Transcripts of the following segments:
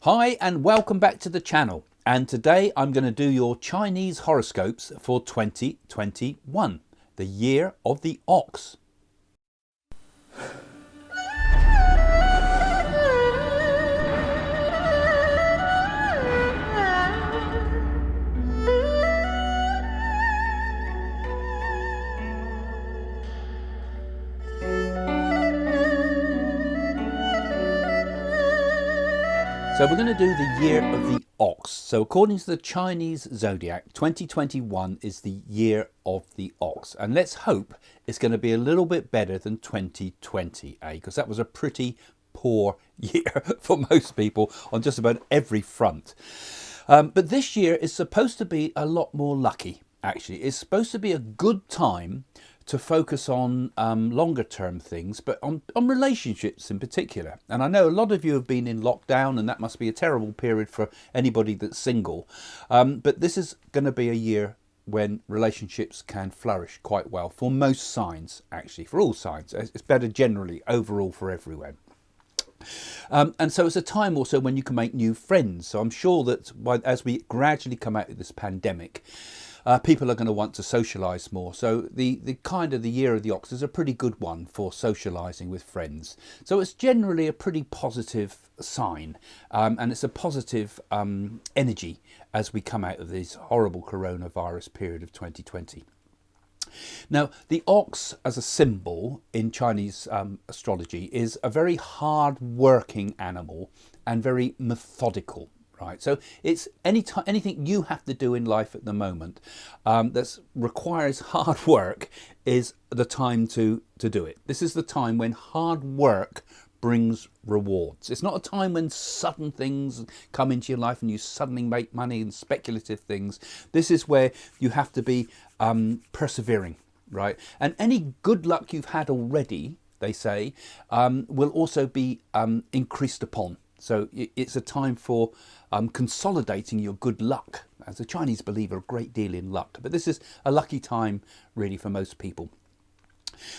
Hi and welcome back to the channel, and today I'm going to do your Chinese horoscopes for 2021, the year of the ox. So we're going to do the year of the ox. So according to the Chinese Zodiac, 2021 is the year of the ox. And let's hope it's going to be a little bit better than 2020, because that was a pretty poor year for most people on just about every front. But this year is supposed to be a lot more lucky, actually. It's supposed to be a good time to focus on longer term things, but on relationships in particular. And I know a lot of you have been in lockdown, and that must be a terrible period for anybody that's single. But this is going to be a year when relationships can flourish quite well for most signs, actually, for all signs. It's better generally overall for everyone. And so it's a time also when you can make new friends. So I'm sure that as we gradually come out of this pandemic, people are going to want to socialise more. So the kind of the year of the ox is a pretty good one for socialising with friends. So it's generally a pretty positive sign, and it's a positive energy as we come out of this horrible coronavirus period of 2020. Now, the ox as a symbol in Chinese astrology is a very hard-working animal and very methodical. Right, so it's anything you have to do in life at the moment that requires hard work is the time to do it. This is the time when hard work brings rewards. It's not a time when sudden things come into your life and you suddenly make money and speculative things. This is where you have to be persevering, right? And any good luck you've had already, they say, will also be increased upon. So it's a time for consolidating your good luck. As the Chinese believe a great deal in luck, but this is a lucky time really for most people.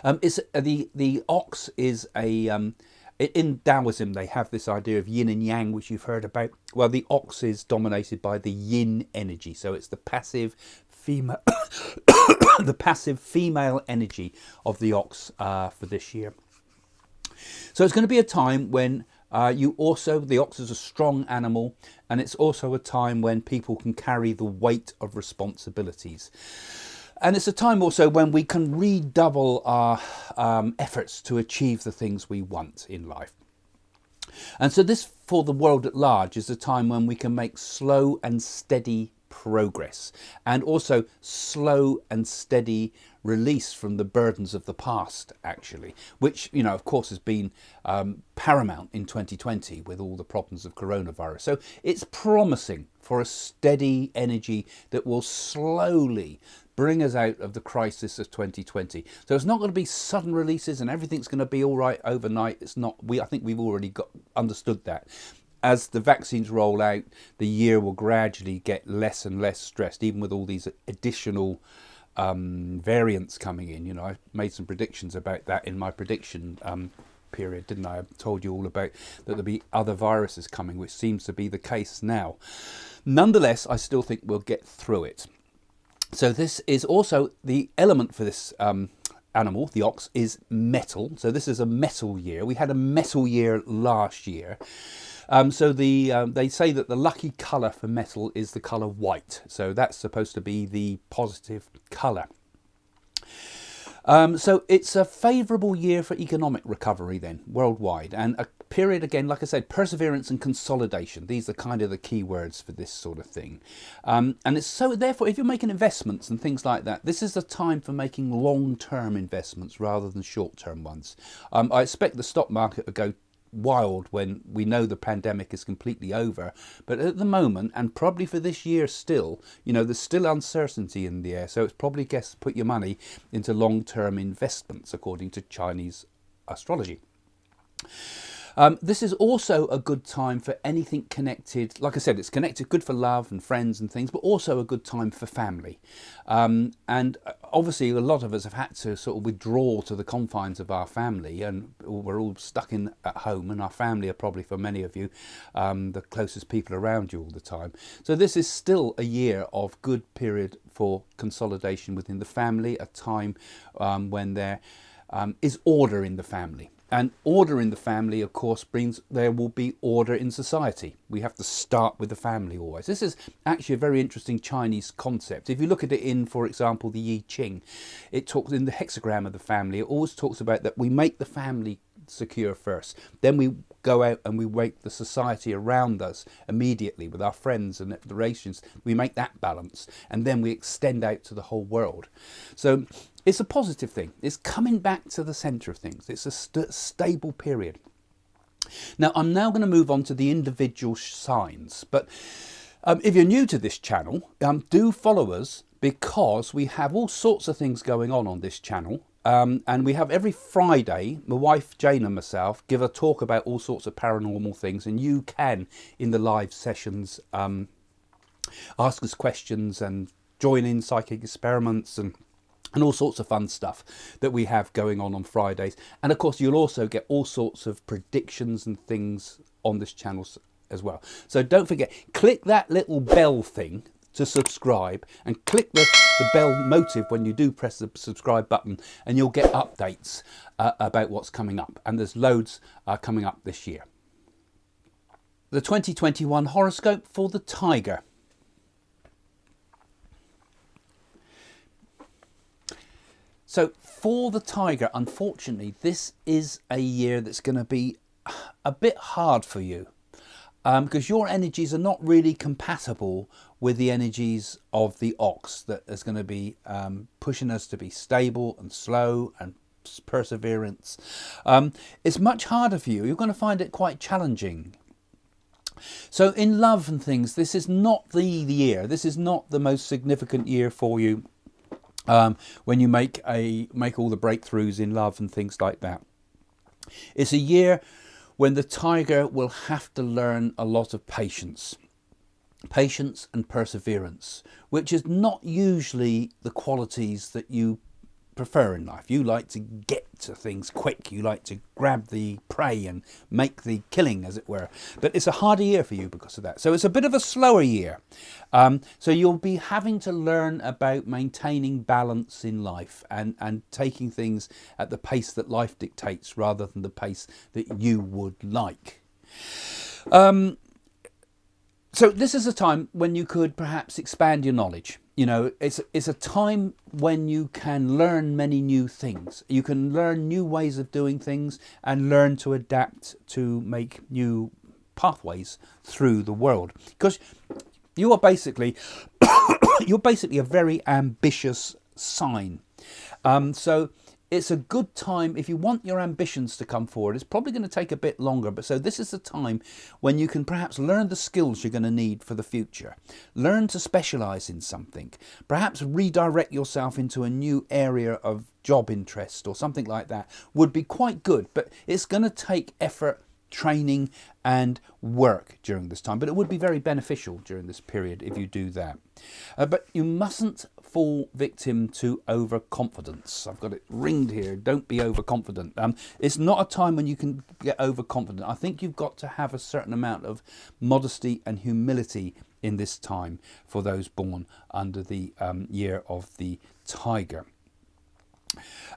The ox is a in Taoism they have this idea of yin and yang, which you've heard about. Well, the ox is dominated by the yin energy, so it's the passive female the passive female energy of the ox for this year. So it's going to be a time when the ox is a strong animal, and it's also a time when people can carry the weight of responsibilities. And it's a time also when we can redouble our efforts to achieve the things we want in life. And so this, for the world at large, is a time when we can make slow and steady progress, and also slow and steady release from the burdens of the past, actually, which, you know, of course has been paramount in 2020 with all the problems of coronavirus. So it's promising for a steady energy that will slowly bring us out of the crisis of 2020. So it's not going to be sudden releases and everything's going to be all right overnight. It's not. I think we've already understood that. As the vaccines roll out, the year will gradually get less and less stressed, even with all these additional variants coming in. You know, I made some predictions about that in my prediction period, didn't I? I told you all about that there'll be other viruses coming, which seems to be the case now. Nonetheless, I still think we'll get through it. So this is also the element for this animal, the ox, is metal. So this is a metal year. We had a metal year last year. So they say that the lucky colour for metal is the colour white. So that's supposed to be the positive colour. So it's a favourable year for economic recovery then, worldwide. And a period, again, like I said, perseverance and consolidation. These are kind of the key words for this sort of thing. And it's so, therefore, if you're making investments and things like that, this is the time for making long-term investments rather than short-term ones. I expect the stock market to go wild when we know the pandemic is completely over, but at the moment, and probably for this year still, you know, there's still uncertainty in the air, so it's probably best to put your money into long-term investments according to Chinese astrology. This is also a good time for anything connected. Like I said, it's connected, good for love and friends and things, but also a good time for family. And obviously, a lot of us have had to sort of withdraw to the confines of our family, and we're all stuck in at home, and our family are probably, for many of you, the closest people around you all the time. So this is still a year of good period for consolidation within the family, a time when there is order in the family. And order in the family, of course, brings there will be order in society. We have to start with the family always. This is actually a very interesting Chinese concept. If you look at it in, for example, the I Ching, it talks in the hexagram of the family. It always talks about that we make the family secure first. Then we go out and we make the society around us immediately with our friends and the relations. We make that balance, and then we extend out to the whole world. So it's a positive thing. It's coming back to the centre of things. It's a stable period. Now, I'm now going to move on to the individual signs. But if you're new to this channel, do follow us, because we have all sorts of things going on this channel. And we have every Friday, my wife Jane and myself give a talk about all sorts of paranormal things. And you can, in the live sessions, ask us questions and join in psychic experiments and all sorts of fun stuff that we have going on Fridays. And of course, you'll also get all sorts of predictions and things on this channel as well. So don't forget, click that little bell thing to subscribe, and click the bell motive when you do press the subscribe button, and you'll get updates about what's coming up. And there's loads coming up this year. The 2021 horoscope for the Tiger. So for the Tiger, unfortunately, this is a year that's going to be a bit hard for you, because your energies are not really compatible with the energies of the Ox, that is going to be pushing us to be stable and slow and perseverance. It's much harder for you. You're going to find it quite challenging. So in love and things, this is not the year. This is not the most significant year for you. When you make all the breakthroughs in love and things like that. It's a year when the Tiger will have to learn a lot of patience and perseverance, which is not usually the qualities that you prefer in life. You like to get to things quick. You like to grab the prey and make the killing, as it were. But it's a harder year for you because of that. So it's a bit of a slower year. So you'll be having to learn about maintaining balance in life and taking things at the pace that life dictates rather than the pace that you would like. So this is a time when you could perhaps expand your knowledge. You know, it's a time when you can learn many new things. You can learn new ways of doing things and learn to adapt to make new pathways through the world. Because you are basically, you're basically a very ambitious sign. So it's a good time if you want your ambitions to come forward. It's probably going to take a bit longer, but so this is the time when you can perhaps learn the skills you're going to need for the future. Learn to specialize in something. Perhaps redirect yourself into a new area of job interest or something like that would be quite good, but it's going to take effort, training and work during this time, but it would be very beneficial during this period if you do that. But you mustn't fall victim to overconfidence. I've got it ringed here. Don't be overconfident. It's not a time when you can get overconfident. I think you've got to have a certain amount of modesty and humility in this time for those born under the year of the Tiger.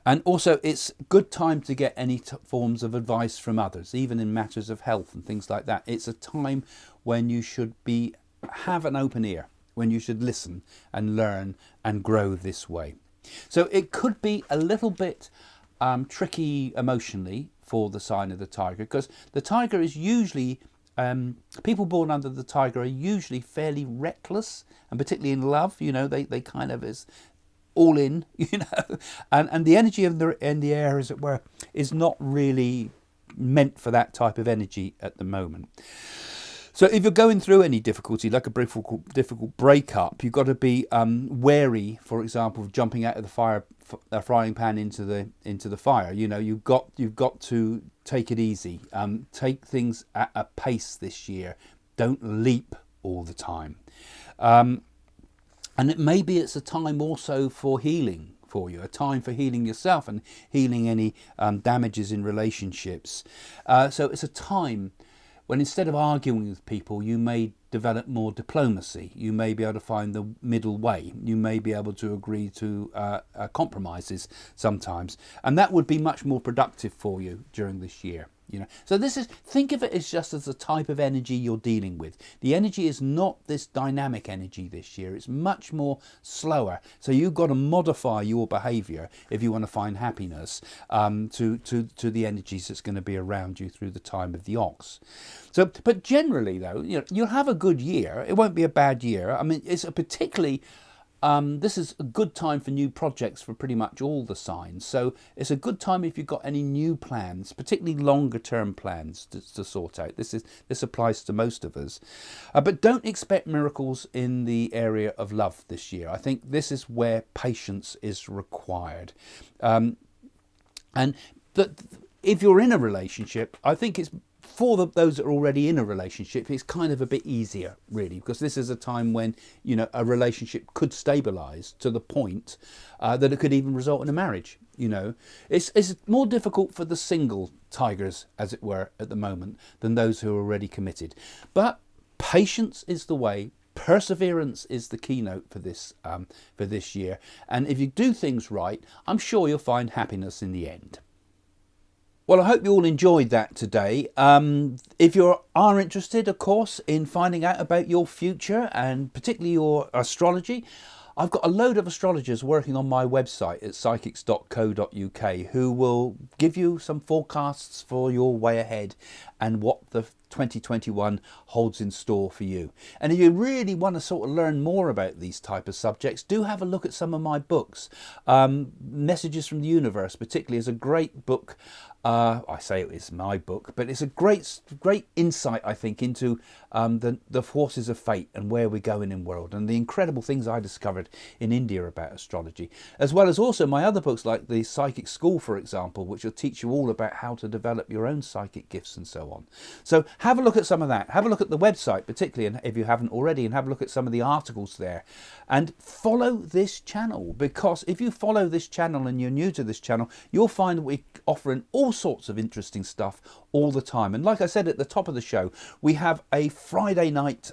And also, it's a good time to get any forms of advice from others, even in matters of health and things like that. It's a time when you should have an open ear, when you should listen and learn and grow this way. So it could be a little bit tricky emotionally for the sign of the Tiger, because the Tiger is usually, people born under the Tiger are usually fairly reckless, and particularly in love, you know, they kind of is all in, you know, and the energy in the air, as it were, is not really meant for that type of energy at the moment. So if you're going through any difficulty, like a difficult breakup, you've got to be wary, for example, of jumping out of the frying pan into the fire. You know, you've got to take it easy. Take things at a pace this year. Don't leap all the time. And maybe it's a time also for healing for you, a time for healing yourself and healing any damages in relationships. So it's a time when instead of arguing with people, you may develop more diplomacy. You may be able to find the middle way. You may be able to agree to compromises sometimes. And that would be much more productive for you during this year. You know, so think of it as just as a type of energy you're dealing with. The energy is not this dynamic energy this year. It's much more slower. So you've got to modify your behaviour if you want to find happiness to the energies that's going to be around you through the time of the ox. So, but generally though, you know, you'll have a good year. It won't be a bad year. I mean, it's a particularly this is a good time for new projects for pretty much all the signs. So it's a good time if you've got any new plans, particularly longer term plans to sort out. This applies to most of us. But don't expect miracles in the area of love this year. I think this is where patience is required. And if you're in a relationship, I think it's for those that are already in a relationship, it's kind of a bit easier, really, because this is a time when, you know, a relationship could stabilise to the point that it could even result in a marriage. You know, it's more difficult for the single tigers, as it were, at the moment than those who are already committed. But patience is the way. Perseverance is the keynote for this year. And if you do things right, I'm sure you'll find happiness in the end. Well, I hope you all enjoyed that today. If you are interested, of course, in finding out about your future and particularly your astrology, I've got a load of astrologers working on my website at psychics.co.uk who will give you some forecasts for your way ahead and what the 2021 holds in store for you. And if you really want to sort of learn more about these type of subjects, do have a look at some of my books. Messages from the Universe particularly is a great book. I say it's my book, but it's a great insight, I think, into the forces of fate and where we're going in the world and the incredible things I discovered in India about astrology, as well as also my other books like the Psychic School, for example, which will teach you all about how to develop your own psychic gifts and so on. So have a look at some of that. Have a look at the website, particularly, and if you haven't already, and have a look at some of the articles there. And follow this channel, because if you follow this channel and you're new to this channel, you'll find that we're offering all sorts of interesting stuff all the time. And like I said at the top of the show, we have a Friday night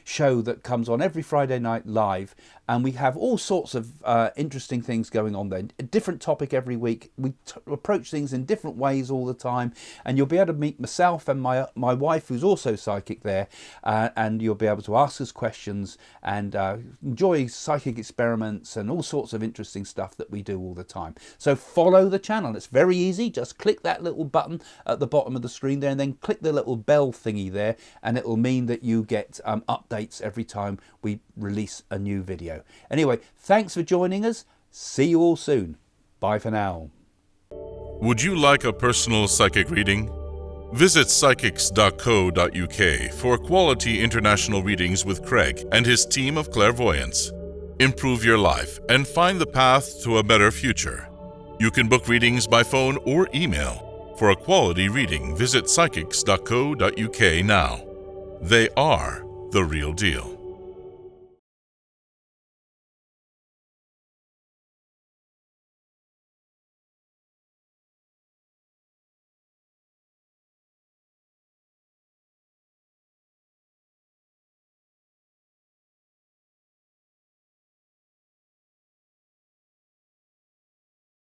show that comes on every Friday night live, and we have all sorts of interesting things going on there. A different topic every week. We approach things in different ways all the time, and you'll be able to meet myself and my wife, who's also psychic there, and you'll be able to ask us questions and enjoy psychic experiments and all sorts of interesting stuff that we do all the time. So follow the channel. It's very easy. Just click that little button at the bottom of the screen there, and then click the little bell thingy there, and it will mean that you get updates every time we release a new video. Anyway, thanks for joining us. See you all soon. Bye for now. Would you like a personal psychic reading? Visit psychics.co.uk for quality international readings with Craig and his team of clairvoyants. Improve your life and find the path to a better future. You can book readings by phone or email. For a quality reading, visit psychics.co.uk now. They are the real deal.